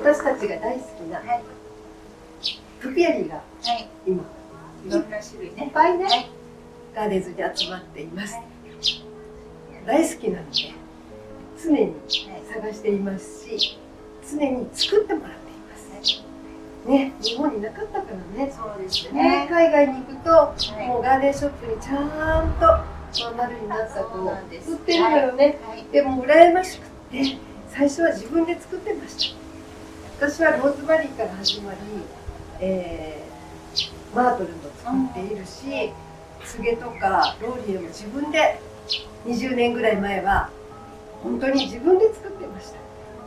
私たちが大好きなトピアリーが今いろんな種類ねいっぱいね、ガーデンズに集まっています。大好きなので常に探していますし、常に作ってもらっていますね。日本になかったからね。そうですね。海外に行くと、もうガーデンショップにちゃんとまん丸になった子を売ってるのよね。でも羨ましくって最初は自分で作ってました。私はローズマリーから始まり、マートルも作っているし、ツゲとかローリエも自分で20年ぐらい前は本当に自分で作ってました。よ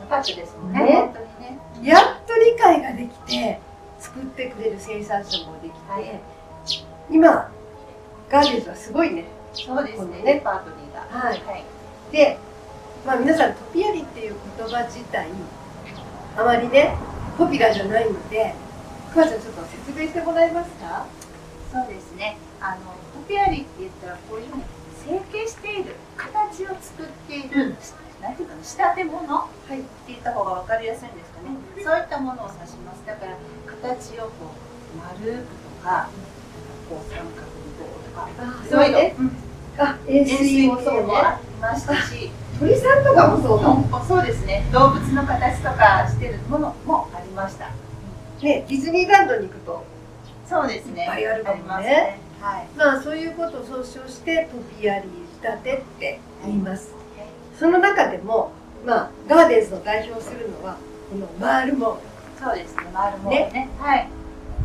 かったですもんね。本当にね。やっと理解ができて作ってくれる生産者もできて、今ガーデンズはすごいね。そうですね。レパートリーが。はい。で、皆さんトピアリっていう言葉自体あまりねポピュラーじゃないので、クワちゃんちょっと説明してもらえますか？そうですね。トピアリって言ったらこういうふうに成形している形を作っている、なんていうかな、仕立て物って言った方が分かりやすいんですかね。そういったものを指します。だから形をこう丸くとか、こう三角にこうとか、そういうの。円錐もそうね。ありましたし、鳥さんとかもそうかも。そうですね。動物の形とかしてるものもありました。ね、ディズニーランドに行くとそうですね。いっぱいあるかもね。はい。そういうことを総称してトピアリー仕立てって言います。その中でもガーデンズの代表するのはこのマールモール。そうですね。マールモールね。はい。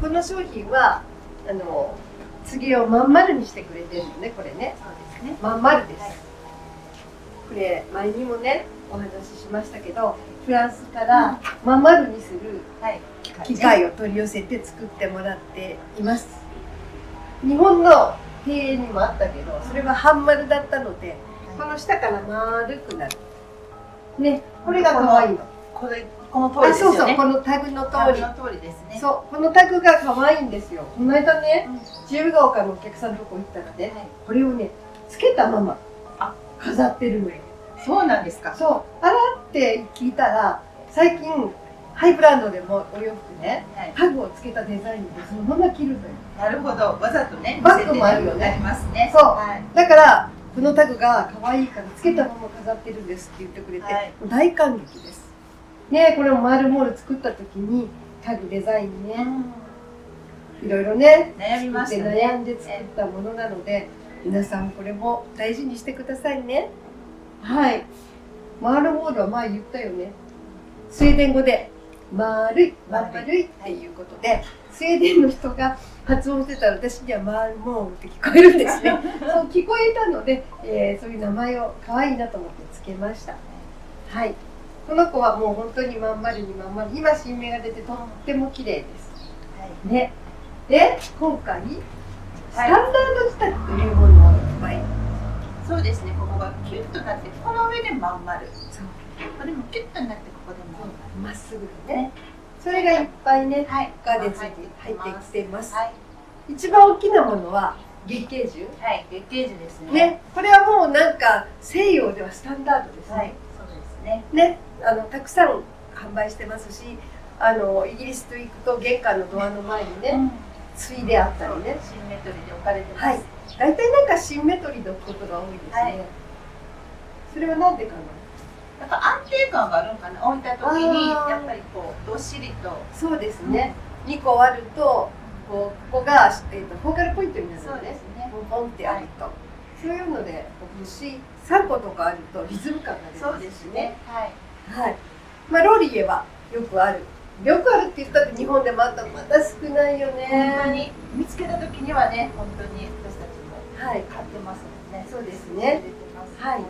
この商品はつげをまん丸にしてくれてるのね、これね。そうですね。まん丸です。これ前にもねお話ししましたけど、フランスからまん丸にする機械を取り寄せて作ってもらっています。日本の庭園にもあったけど、それは半丸だったので、この下から丸くなるね。これが可愛いの。この通りですよね。そうそう、このタグの通り。の通りですね。そう、このタグが可愛いんですよ。この間ね、自由が丘のお客さんのとこ行ったらね、これをねつけたまま飾ってるのよ。そうなんですか。そう、あらって聞いたら、最近ハイブランドでもお洋服ね、タグをつけたデザインでそのまま着るのよ。なるほど、わざとね。バッグもあるよね。ありますね。そう、だからこのタグが可愛いからつけたまま飾ってるんですって言ってくれて、大感激です。ね、これもマールモール作った時にタグデザインね、いろいろね悩んで作ったものなので、皆さんこれも大事にしてくださいね。はい。マールモールは前言ったよね。スウェーデン語で丸いっていうことで、スウェーデンの人が発音してたら私にはマールモールって聞こえるんですね。そう聞こえたので、そういう名前を可愛いなと思ってつけました。はい。この子はもう本当にまん丸にまん丸。今新芽が出てとっても綺麗です。ね。で、今回スタンダード仕立てというものをいっぱい。そうですね。ここがキュッとなって、この上でまん丸。そう。これもキュッとなって、ここでもまっすぐね。それがいっぱいね、ガーデンズに入ってきています。一番大きなものは月桂樹。はい、月桂樹ですね。ね、これはもうなんか西洋ではスタンダードですね。はい、そうですね。ね、たくさん販売してますし、イギリスと行くと玄関のドアの前にね、ついであったりね。シンメトリーで置かれてます。はい。大体なんかシンメトリーのことが多いですね。それはなんでかな。なんか安定感があるんかな。置いた時にやっぱりこうどっしりと。そうですね。2個あるとここがフォーカルポイントになるのね。ポンってあると、そういうので置くし、3個とかあるとリズム感が出ます。そうですね。はい。はい。ローリエはよくある。よくあるって言ったって日本でまだ少ないよね。本当に見つけた時にはね、本当に私たちも買ってますもんね。そうですね。はい。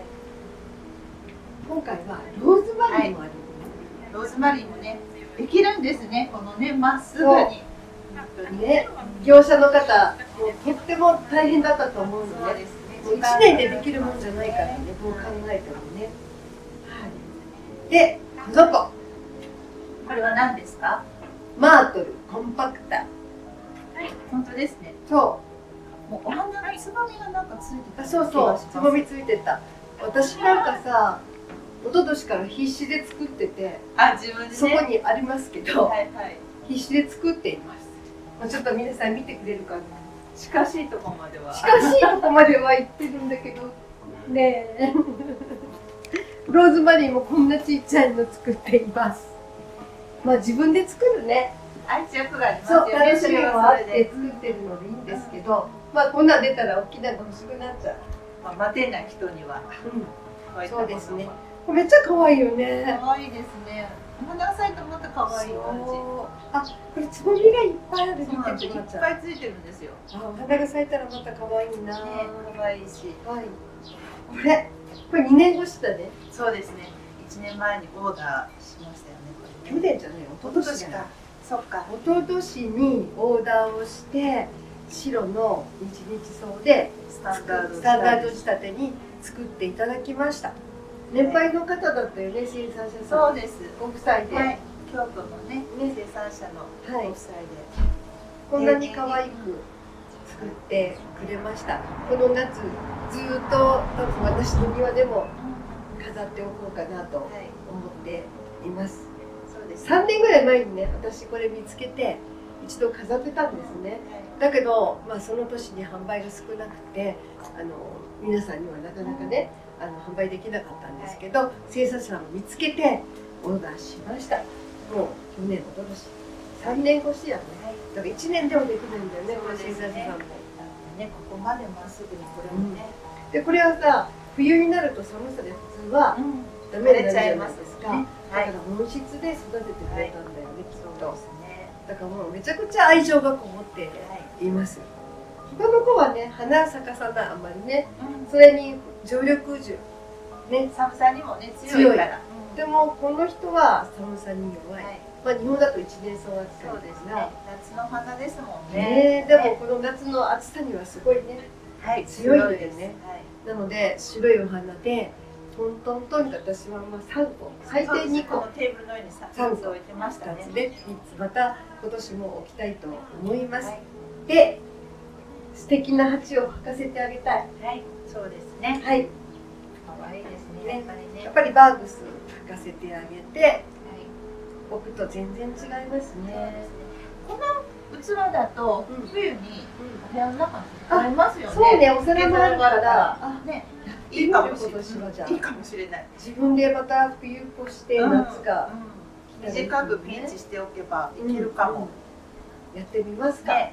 今回はローズマリーもある。ローズマリーもね、できるんですね。このね、まっすぐに。ね、業者の方、もうとっても大変だったと思うので、1年でできるもんじゃないからね、どう考えてもね。はい。で、この子。これは何ですか？マートルコンパクタ。はい、本当ですね。そう。もうお花のつぼみがなんかついてた。そうそう、つぼみついてた。私なんかさ、一昨年から必死で作ってて、自分でね。そこにありますけど、はいはい。必死で作っています。ちょっと皆さん見てくれるかな。近しいところまでは。近しいとこまでは行ってるんだけど、ねえ。ローズマリーもこんなちっちゃいの作っています。まあ自分で作るね。愛着がありますよね。そう、楽しみもあって作ってるのでいいんですけど、まあこんなん出たら大きなの欲しくなっちゃう。まあ待てない人には。そうですね。めっちゃ可愛いよね。可愛いですね。お花が咲いたらまた可愛い感じ。あ、これつぼみがいっぱいある。見てください。いっぱいついてるんですよ。お花が咲いたらまた可愛いな。可愛いし。はい。これ2年越しだね。そうですね。1年前にオーダーしましたよね。去年じゃないよ。一昨年か。そっか。一昨年にオーダーをして白の日々草でスタンダード仕立てに作っていただきました。年配の方だったよね、生産者さん。そうです。ご夫妻で、はい、京都のね生産者のご夫妻で、こんなに可愛く作ってくれました。この夏ずっと多分私の庭でも飾っておこうかなと思っています。そうです。3年ぐらい前にね、私これ見つけて一度飾ってたんですね。だけど、まあ、その年に販売が少なくて皆さんにはなかなかね販売できなかったんですけど、生産者さんを見つけてオーダーしました。もう去年、一昨年3年越しやね。だから1年でもできないんだよね、この生産者さんも。ね、ここまでまっすぐにこれもね。で、これはさ、冬になると寒さで普通はダメになるじゃないですか。だから温室で育ててくれたんだよね、きっと。だからもうめちゃくちゃ愛情がこもっています。他の子はね、花咲かさない、あんまりね。それに常緑樹、ね、寒さにもね強いから。でもこの人は寒さに弱い。まあ日本だと一年草扱いですが、夏の花ですもんね。でもこの夏の暑さにはすごいね、強いんだよね。なので白いお花でトントントンと私はまあ3個、最低2個、テーブルの上に3つ置いてましたね。で3つまた今年も置きたいと思います。で、素敵な鉢を履かせてあげたい。はい、そうですね。はい。可愛いですね。やっぱりバーグス履かせてあげて、置くと全然違いますね。この器だと冬にお部屋の中にありますよね。そうね、お皿もあるから、ね、いいかもしれない。自分でまた冬越して夏が短くピンチしておけばいけるかも。やってみますか。はい。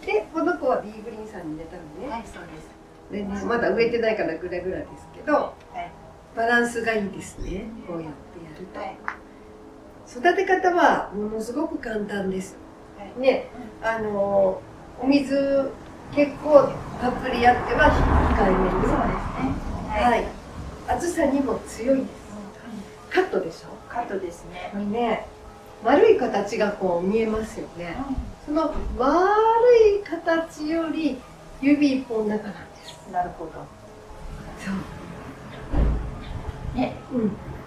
で、この子はビーグリーンさんに入れたのね。はい、そうです。でね、まだ植えてないからぐらぐらですけど、バランスがいいですね。こうやってやると。育て方はものすごく簡単です。ね、お水結構たっぷりやっては控えめに。そうですね。はい。暑さにも強いです。カットでしょ。カットですね。これね、丸い形がこう見えますよね。その丸い形より指一本中なんです。なるほど。そう。ね、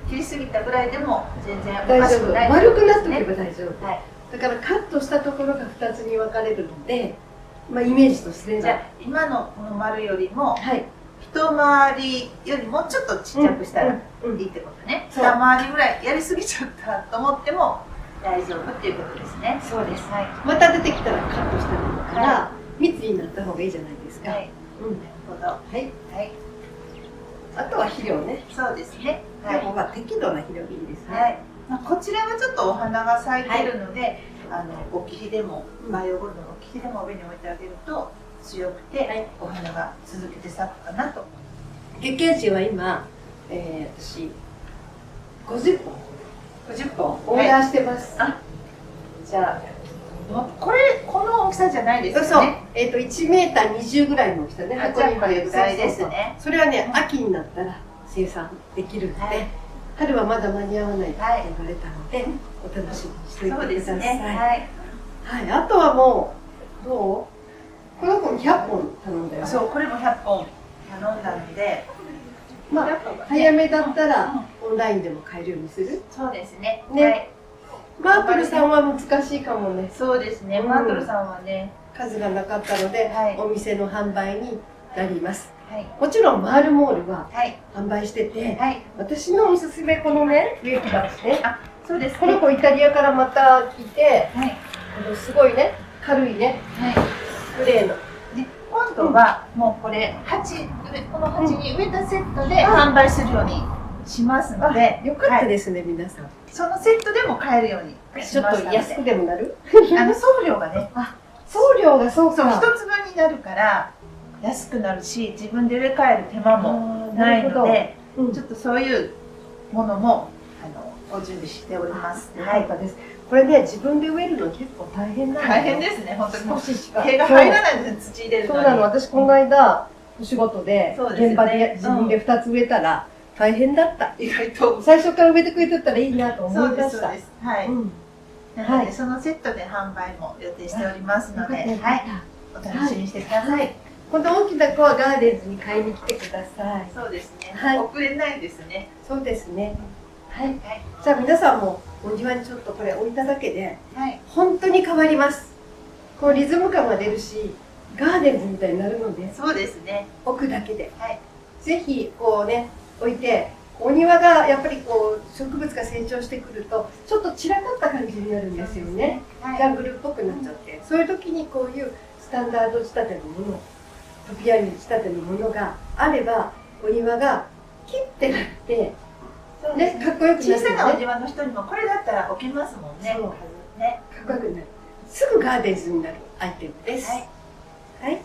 切りすぎたぐらいでも全然大丈夫。丸くなっておけば大丈夫。だからカットしたところが2つに分かれるので、まあイメージとして。じゃあ今のこの丸よりも一回りよりもちょっとちっちゃくしたらいいってことね。二回りぐらいやりすぎちゃったと思っても大丈夫っていうことですね。そうです。また出てきたらカットしたものから密になった方がいいじゃないですか。なるほど。はい。あとは肥料ね。そうですね。でもまあ適度な肥料でいいですね。こちらはちょっとお花が咲いてるので、お切りでもバイオゴールドのお切りでも上に置いてあげると強くてお花が続けて咲くかなと。月桂樹は今、私50本オーダーしてます。じゃあこの大きさじゃないですよね。そう、1メーター20ぐらいの大きさね。箱に入るぐらいですね。それはね、秋になったら生産できるので、春はまだ間に合わないと言われたので、お楽しみにしておいてください。はい、あとはもうどう？この子も100本頼んだよ。そう、これも100本頼んだので、まあ早めだったらオンラインでも買えるようにする。そうですね。マートルさんは難しいかもね。そうですね。マートルさんはね、数がなかったので、お店の販売になります。はいもちろんマールモールははい販売してて、はい。私のおすすめこのね植木鉢ね、そうですね。この子イタリアからまた来て、はいすごいね軽いねはい。グレーので今度はもうこれこの鉢に植えたセットで販売するようにしますので、よかったですね、皆さん。そのセットでも買えるようにしちょっましたので、と安くでもなる送料がね、送料がそうそう一か。つ分になるから安くなるし、自分で植え替える手間もあーないので、うんちょっとそういうものもご準備しております。よかったです。これね、自分で植えるの結構大変なん大変ですね、本当にもう少ししか。手が入らないんです、土入れるのに。そうなの、私この間、お仕事で、そうですよね現場で自分で2つ植えたら大変だった。意外と。最初から植えてくれてたらいいなと思そいうまです、した。そうです。はい。うんなので、はいそのセットで販売も予定しておりますので、よかったはい、お楽しみにしてください。この大きな子はガーデンズに買いに来てください。そうですね。はい遅れないですね。そうですね。はい。はい。じゃあ皆さんもお庭にちょっとこれ置いただけではい。本当に変わります。こうリズム感が出るし、ガーデンズみたいになるので、そうですね。置くだけで。はい。ぜひこうね、置いて、お庭がやっぱりこう植物が成長してくると、ちょっと散らかった感じになるんですよね。はい。ジャングルっぽくなっちゃって、そういう時にこういうスタンダード仕立てのもの、トピアリ仕立てのものがあれば、お庭がキュッてなって、ね、そうですね。かっこよくなるよね。小さなお庭の人にもこれだったら置けますもんね。そうね。かっこよくなる。すぐガーデンズになるアイテムです。はい。はい